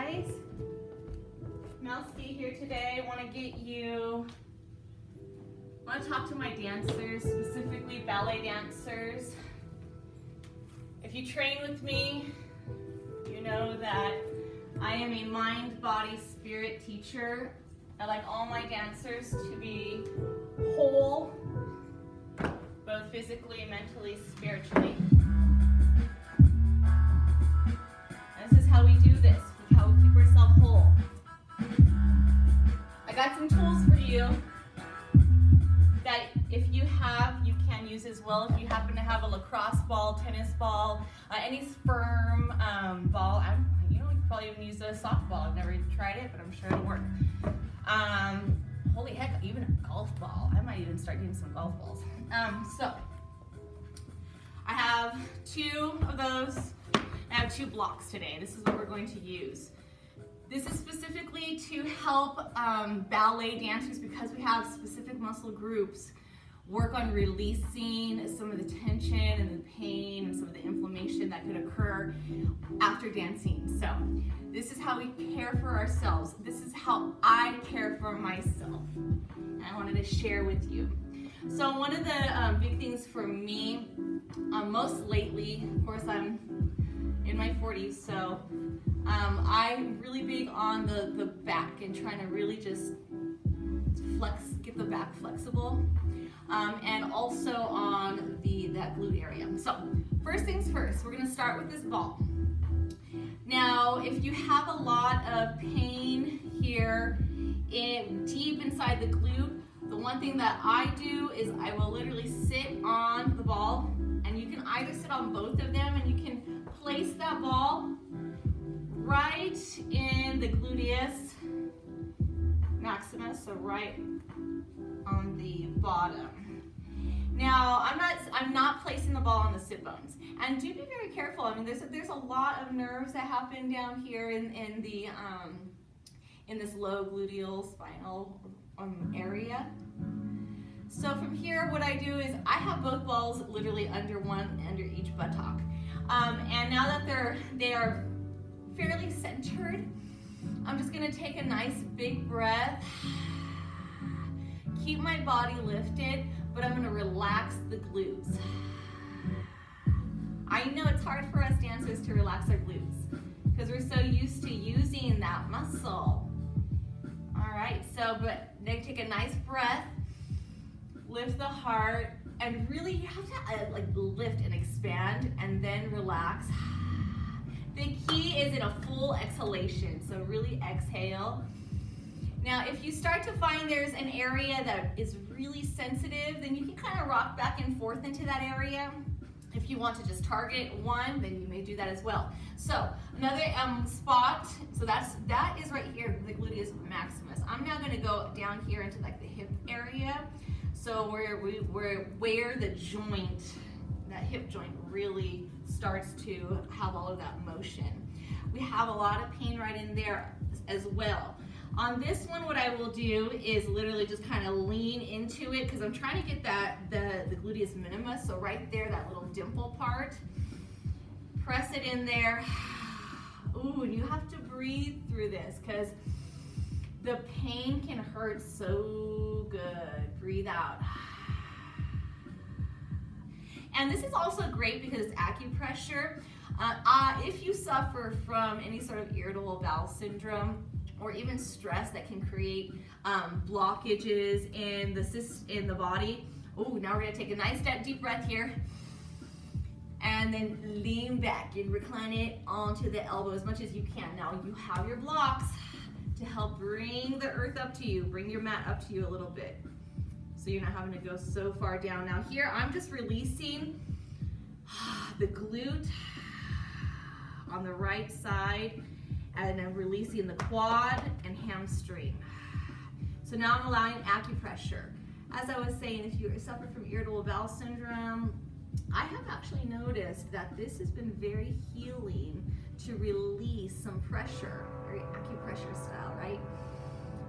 guys. Melski here today. I want to talk to my dancers, specifically ballet dancers. If you train with me, you know that I am a mind, body, spirit teacher. I like all my dancers to be whole, both physically, mentally, spiritually. And this is how we do this, how we keep ourselves whole. I got some tools for you that if you have, you can use as well. If you happen to have a lacrosse ball, tennis ball, any firm ball, you could probably even use a softball. I've never even tried it, but I'm sure it'll work. Holy heck, even a golf ball. I might even start getting some golf balls. So, I have 2 of those. I have 2 blocks today. This is what we're going to use. This is specifically to help ballet dancers, because we have specific muscle groups, work on releasing some of the tension and the pain and some of the inflammation that could occur after dancing. So this is how we care for ourselves. This is how I care for myself. And I wanted to share with you. So one of the big things for me, most lately, of course I'm in my 40s, so I'm really big on the back and trying to really just get the back flexible, and also on that glute area. So first things first, we're going to start with this ball. Now, if you have a lot of pain here deep inside the glute, the one thing that I do is I will literally sit on the ball, and you can either sit on both of them, and you can place that ball right in the gluteus maximus, so right on the bottom. Now, I'm not placing the ball on the sit bones, and do be very careful. I mean, there's a lot of nerves that happen down here in this low gluteal spinal area. So from here, what I do is I have both balls literally under each buttock, and now that they are fairly centered, I'm just going to take a nice big breath, keep my body lifted, but I'm going to relax the glutes. I know it's hard for us dancers to relax our glutes because we're so used to using that muscle. All right, but then take a nice breath, lift the heart, and really you have to lift and expand and then relax. The key is in a full exhalation, so really exhale. Now, if you start to find there's an area that is really sensitive, then you can kind of rock back and forth into that area. If you want to just target one, then you may do that as well. So another spot, so that is right here, the gluteus maximus. I'm now going to go down here into the hip area, so where the joint, that hip joint really starts to have all of that motion. We have a lot of pain right in there as well. On this one, what I will do is literally just kind of lean into it, because I'm trying to get the gluteus minimus, so right there, that little dimple part. Press it in there. Ooh, and you have to breathe through this, because the pain can hurt so good. Breathe out. And this is also great because it's acupressure. If you suffer from any sort of irritable bowel syndrome or even stress that can create blockages in the body. Oh, now we're gonna take a nice deep breath here, and then lean back and recline it onto the elbow as much as you can. Now you have your blocks to help bring the earth up to you, bring your mat up to you a little bit, so you're not having to go so far down. Now here, I'm just releasing the glute on the right side, and I'm releasing the quad and hamstring. So now I'm allowing acupressure. As I was saying, if you suffer from irritable bowel syndrome, I have actually noticed that this has been very healing to release some pressure, very acupressure style, right?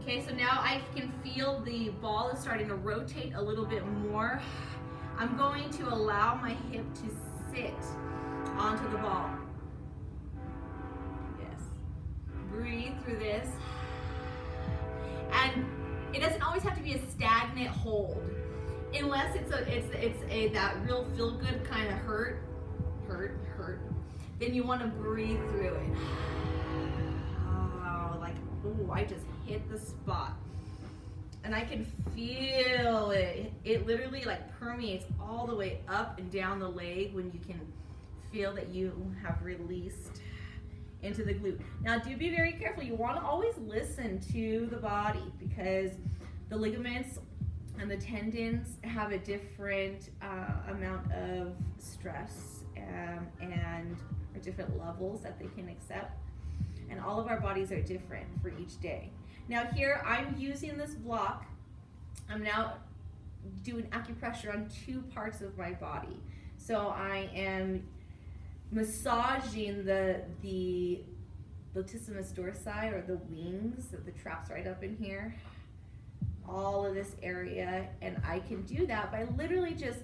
Okay, so now I can feel the ball is starting to rotate a little bit more. I'm going to allow my hip to sit onto the ball. Yes. Breathe. through this. And it doesn't always have to be a stagnant hold, unless it's a that real feel good kind of hurt. Then you want to breathe through it. Oh, like, oh, I just hit the spot. And I can feel it. It literally like permeates all the way up and down the leg when you can feel that you have released into the glute. Now do be very careful. You want to always listen to the body, because the ligaments and the tendons have a different amount of stress and or different levels that they can accept. And all of our bodies are different for each day. Now here I'm using this block. I'm now doing acupressure on 2 parts of my body. So I am massaging the latissimus dorsi, or the wings, the traps right up in here, all of this area. And I can do that by literally just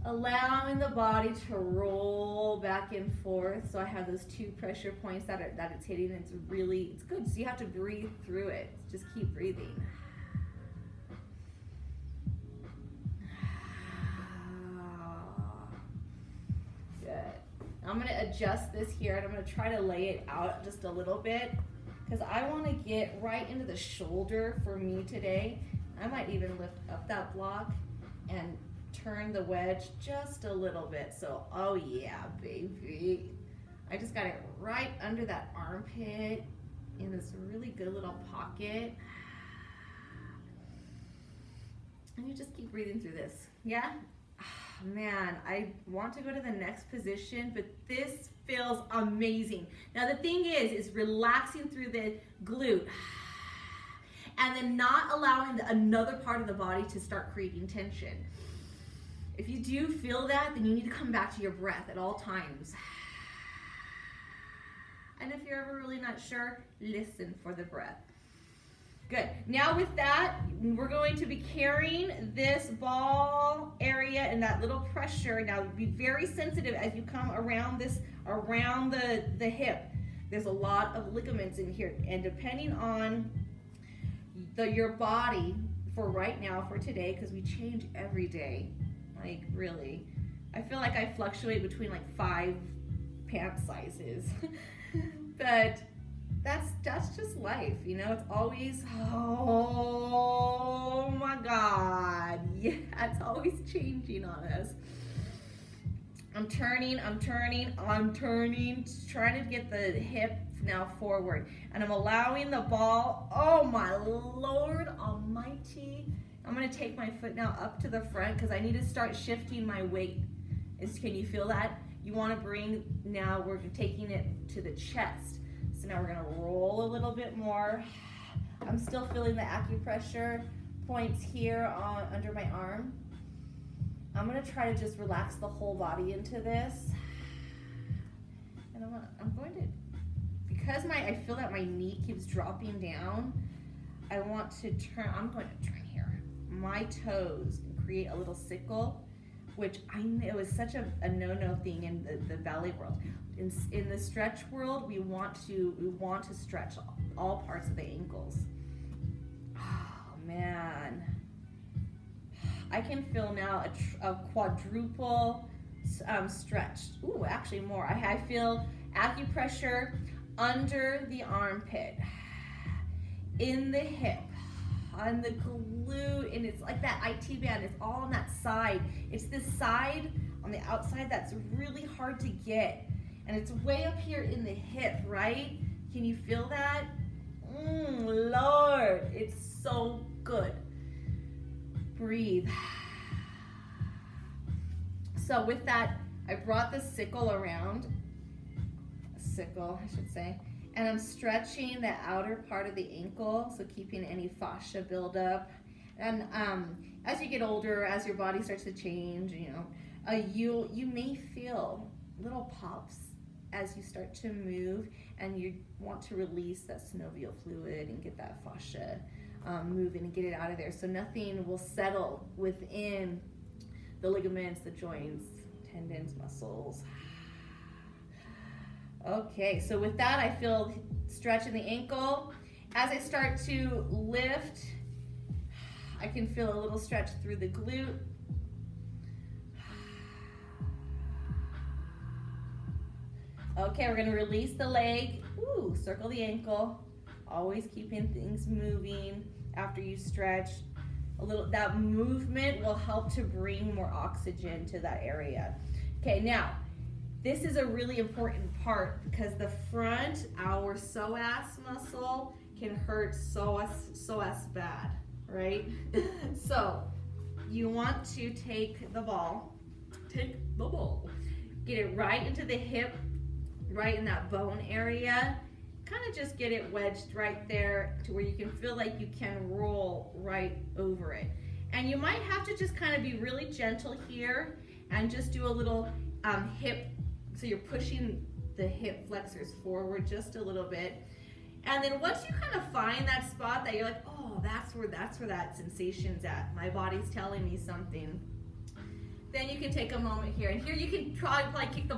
allowing the body to roll back and forth. So I have those 2 pressure points that it's hitting. It's good. So you have to breathe through it. Just keep breathing. Good. I'm going to adjust this here, and I'm going to try to lay it out just a little bit, because I want to get right into the shoulder for me today. I might even lift up that block and turn the wedge just a little bit. So, oh yeah, baby. I just got it right under that armpit in this really good little pocket. And you just keep breathing through this. Yeah? Man, I want to go to the next position, but this feels amazing. Now the thing is relaxing through the glute and then not allowing another part of the body to start creating tension. If you do feel that, then you need to come back to your breath at all times. And if you're ever really not sure, listen for the breath. Good. Now with that, we're going to be carrying this ball area and that little pressure. Now be very sensitive as you come around the hip. There's a lot of ligaments in here, and depending on your body for right now, for today, because we change every day. Like really, I feel like I fluctuate between like 5 pant sizes, but that's just life, you know. It's always, oh my God, yeah, it's always changing on us. I'm turning, trying to get the hip now forward, and I'm allowing the ball, oh my Lord almighty. I'm gonna take my foot now up to the front, because I need to start shifting my weight. Can you feel that? You wanna bring, now we're taking it to the chest. So now we're gonna roll a little bit more. I'm still feeling the acupressure points here under my arm. I'm gonna try to just relax the whole body into this. And I'm going to, because I feel that my knee keeps dropping down, I'm going to turn here, my toes, and create a little sickle, which I know is such a no-no thing in the ballet world. In the stretch world, we want to stretch all parts of the ankles. Oh man, I can feel now a quadruple stretch. Ooh, actually more. I feel acupressure under the armpit, in the hip, on the glute, and it's like that IT band. It's all on that side. It's this side on the outside that's really hard to get. And it's way up here in the hip, right? Can you feel that? Lord, it's so good. Breathe. So with that, I brought the sickle around, I should say, and I'm stretching the outer part of the ankle, so keeping any fascia buildup. And as you get older, as your body starts to change, you know, you may feel little pops as you start to move, and you want to release that synovial fluid and get that fascia moving and get it out of there, so nothing will settle within the ligaments, the joints, tendons, muscles. Okay, so with that, I feel stretch in the ankle. As I start to lift, I can feel a little stretch through the glute. Okay, we're gonna release the leg. Ooh, circle the ankle. Always keeping things moving after you stretch. That movement will help to bring more oxygen to that area. Okay, now, this is a really important part because the front, our psoas muscle, can hurt psoas bad, right? So, you want to take the ball, get it right into the hip, right in that bone area. Kind of just get it wedged right there to where you can feel like you can roll right over it. And you might have to just kind of be really gentle here and just do a little hip, so you're pushing the hip flexors forward just a little bit. And then once you kind of find that spot that you're like, oh, that's where that sensation's at, my body's telling me something, then you can take a moment here. And here you can probably kick the